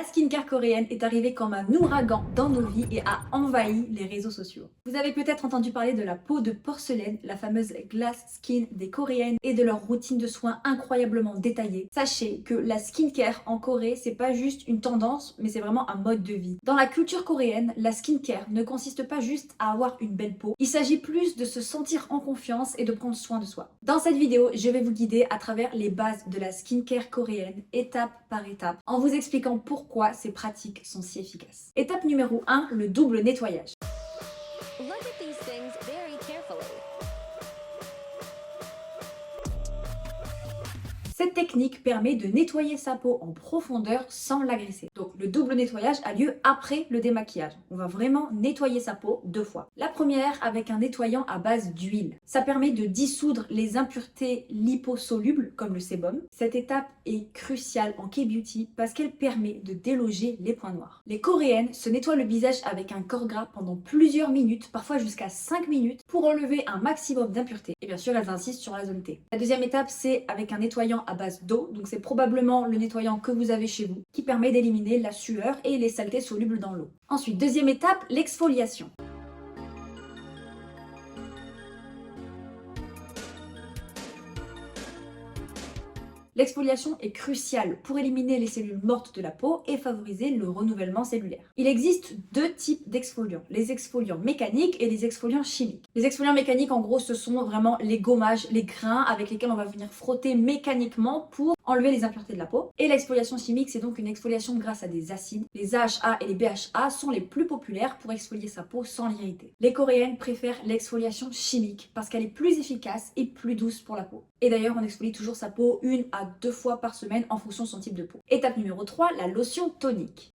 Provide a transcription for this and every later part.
La skincare coréenne est arrivée comme un ouragan dans nos vies et a envahi les réseaux sociaux. Vous avez peut-être entendu parler de la peau de porcelaine, la fameuse glass skin des Coréennes et de leur routine de soins incroyablement détaillée. Sachez que la skincare en Corée, c'est pas juste une tendance, mais c'est vraiment un mode de vie. Dans la culture coréenne, la skincare ne consiste pas juste à avoir une belle peau. Il s'agit plus de se sentir en confiance et de prendre soin de soi. Dans cette vidéo, je vais vous guider à travers les bases de la skincare coréenne, étape par étape, en vous expliquant pourquoi ces pratiques sont si efficaces. Étape numéro 1, le double nettoyage. Look at these things very carefully. Cette technique permet de nettoyer sa peau en profondeur sans l'agresser. Donc le double nettoyage a lieu après le démaquillage. On va vraiment nettoyer sa peau 2 fois. La première avec un nettoyant à base d'huile. Ça permet de dissoudre les impuretés liposolubles comme le sébum. Cette étape est cruciale en K-beauty parce qu'elle permet de déloger les points noirs. Les Coréennes se nettoient le visage avec un corps gras pendant plusieurs minutes, parfois jusqu'à 5 minutes, pour enlever un maximum d'impuretés. Et bien sûr, elles insistent sur la zone T. La deuxième étape, c'est avec un nettoyant à base d'eau, donc c'est probablement le nettoyant que vous avez chez vous, qui permet d'éliminer la sueur et les saletés solubles dans l'eau. Ensuite, deuxième étape, l'exfoliation. L'exfoliation est cruciale pour éliminer les cellules mortes de la peau et favoriser le renouvellement cellulaire. Il existe 2 types d'exfoliants, les exfoliants mécaniques et les exfoliants chimiques. Les exfoliants mécaniques, en gros, ce sont vraiment les gommages, les grains avec lesquels on va venir frotter mécaniquement pour enlever les impuretés de la peau. Et l'exfoliation chimique, c'est donc une exfoliation grâce à des acides. Les AHA et les BHA sont les plus populaires pour exfolier sa peau sans l'irriter. Les Coréennes préfèrent l'exfoliation chimique parce qu'elle est plus efficace et plus douce pour la peau. Et d'ailleurs, on exfolie toujours sa peau 1 à 2 fois par semaine en fonction de son type de peau. Étape numéro 3, la lotion tonique.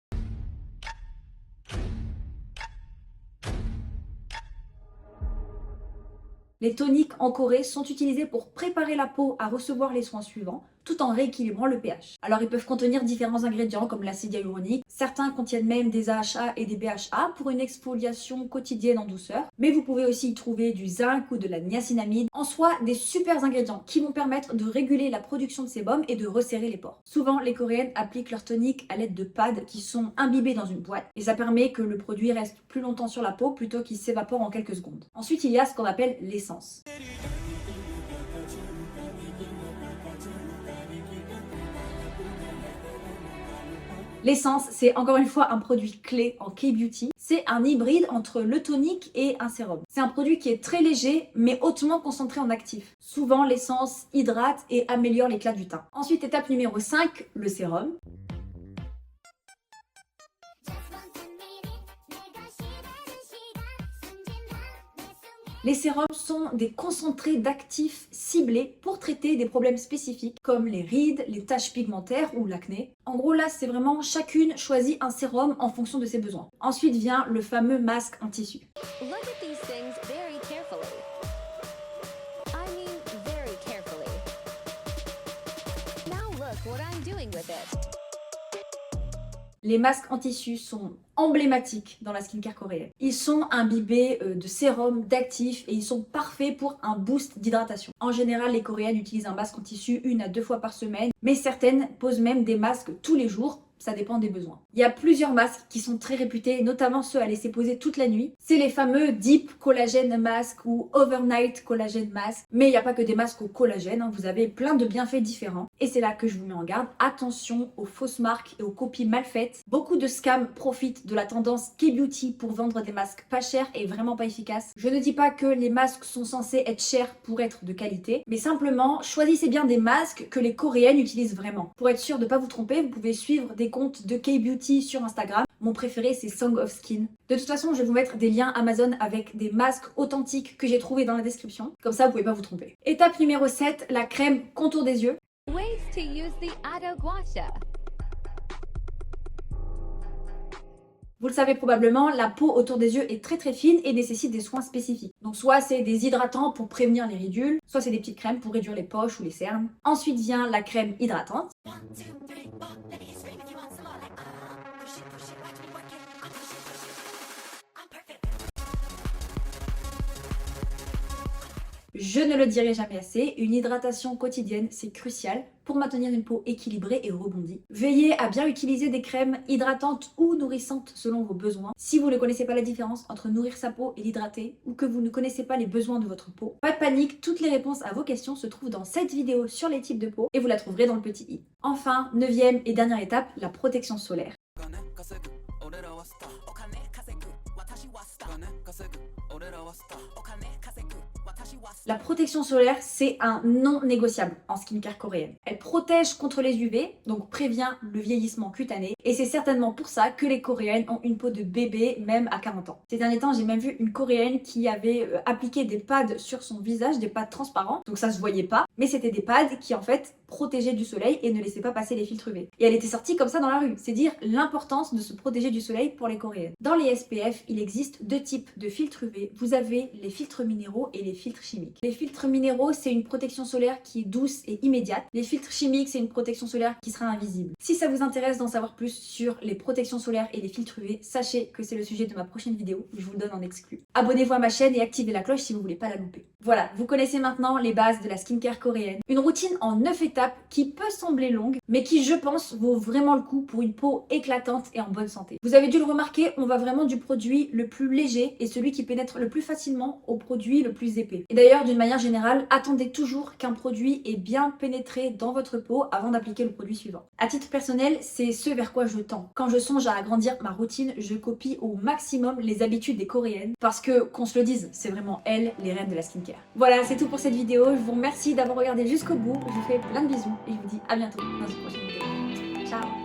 Les toniques en Corée sont utilisés pour préparer la peau à recevoir les soins suivants, tout en rééquilibrant le pH. Alors ils peuvent contenir différents ingrédients comme l'acide hyaluronique, certains contiennent même des AHA et des BHA pour une exfoliation quotidienne en douceur, mais vous pouvez aussi y trouver du zinc ou de la niacinamide, en soi des super ingrédients qui vont permettre de réguler la production de sébum et de resserrer les pores. Souvent les Coréennes appliquent leur tonique à l'aide de pads qui sont imbibés dans une boîte et ça permet que le produit reste plus longtemps sur la peau plutôt qu'il s'évapore en quelques secondes. Ensuite il y a ce qu'on appelle l'essence. L'essence, c'est encore une fois un produit clé en K-beauty. C'est un hybride entre le tonique et un sérum. C'est un produit qui est très léger, mais hautement concentré en actif. Souvent, l'essence hydrate et améliore l'éclat du teint. Ensuite, étape numéro 5, le sérum. Les sérums sont des concentrés d'actifs ciblés pour traiter des problèmes spécifiques comme les rides, les taches pigmentaires ou l'acné. En gros là c'est vraiment chacune choisit un sérum en fonction de ses besoins. Ensuite vient le fameux masque en tissu. Look at these things very carefully. I mean, very carefully. Now look what I'm doing with it. Les masques en tissu sont emblématiques dans la skincare coréenne. Ils sont imbibés de sérum, d'actifs et ils sont parfaits pour un boost d'hydratation. En général, les Coréennes utilisent un masque en tissu 1 à 2 fois par semaine, mais certaines posent même des masques tous les jours. Ça dépend des besoins. Il y a plusieurs masques qui sont très réputés, notamment ceux à laisser poser toute la nuit. C'est les fameux Deep Collagen Mask ou Overnight Collagen Mask. Mais il n'y a pas que des masques au collagène, hein. Vous avez plein de bienfaits différents. Et c'est là que je vous mets en garde. Attention aux fausses marques et aux copies mal faites. Beaucoup de scams profitent de la tendance K-beauty pour vendre des masques pas chers et vraiment pas efficaces. Je ne dis pas que les masques sont censés être chers pour être de qualité, mais simplement choisissez bien des masques que les Coréennes utilisent vraiment. Pour être sûr de ne pas vous tromper, vous pouvez suivre des compte de K-beauty sur Instagram. Mon préféré c'est Song of Skin. De toute façon je vais vous mettre des liens Amazon avec des masques authentiques que j'ai trouvés dans la description. Comme ça vous pouvez pas vous tromper. Étape numéro 7, la crème contour des yeux. Ways to use the Ado Guasha. Vous le savez probablement, la peau autour des yeux est très fine et nécessite des soins spécifiques. Donc soit c'est des hydratants pour prévenir les ridules, soit c'est des petites crèmes pour réduire les poches ou les cernes. Ensuite vient la crème hydratante. Je ne le dirai jamais assez, une hydratation quotidienne, c'est crucial pour maintenir une peau équilibrée et rebondie. Veillez à bien utiliser des crèmes hydratantes ou nourrissantes selon vos besoins. Si vous ne connaissez pas la différence entre nourrir sa peau et l'hydrater, ou que vous ne connaissez pas les besoins de votre peau, pas de panique, toutes les réponses à vos questions se trouvent dans cette vidéo sur les types de peau et vous la trouverez dans le petit i. Enfin, 9e et dernière étape, la protection solaire. La protection solaire, c'est un non négociable en skincare coréenne. Elle protège contre les UV, donc prévient le vieillissement cutané, et c'est certainement pour ça que les coréennes ont une peau de bébé même à 40 ans. Ces derniers temps, j'ai même vu une coréenne qui avait appliqué des pads sur son visage, des pads transparents, donc ça se voyait pas, mais c'était des pads qui en fait protégeaient du soleil et ne laissaient pas passer les filtres UV. Et elle était sortie comme ça dans la rue, c'est dire l'importance de se protéger du soleil pour les coréennes. Dans les SPF, il existe deux types de filtres UV. Vous avez les filtres minéraux et les filtres chimiques. Les filtres minéraux, c'est une protection solaire qui est douce et immédiate. Les filtres chimiques, c'est une protection solaire qui sera invisible. Si ça vous intéresse d'en savoir plus sur les protections solaires et les filtres UV, sachez que c'est le sujet de ma prochaine vidéo, je vous le donne en exclu. Abonnez-vous à ma chaîne et activez la cloche si vous voulez pas la louper. Voilà, vous connaissez maintenant les bases de la skincare coréenne. Une routine en 9 étapes qui peut sembler longue, mais qui, je pense, vaut vraiment le coup pour une peau éclatante et en bonne santé. Vous avez dû le remarquer, on va vraiment du produit le plus léger et celui qui pénètre le plus facilement au produit le plus épais. Et d'ailleurs, d'une manière générale, attendez toujours qu'un produit ait bien pénétré dans votre peau avant d'appliquer le produit suivant. À titre personnel, c'est ce vers quoi je tends. Quand je songe à agrandir ma routine, je copie au maximum les habitudes des coréennes parce que, qu'on se le dise, c'est vraiment elles les reines de la skincare. Voilà, c'est tout pour cette vidéo. Je vous remercie d'avoir regardé jusqu'au bout. Je vous fais plein de bisous et je vous dis à bientôt dans une prochaine vidéo. Ciao!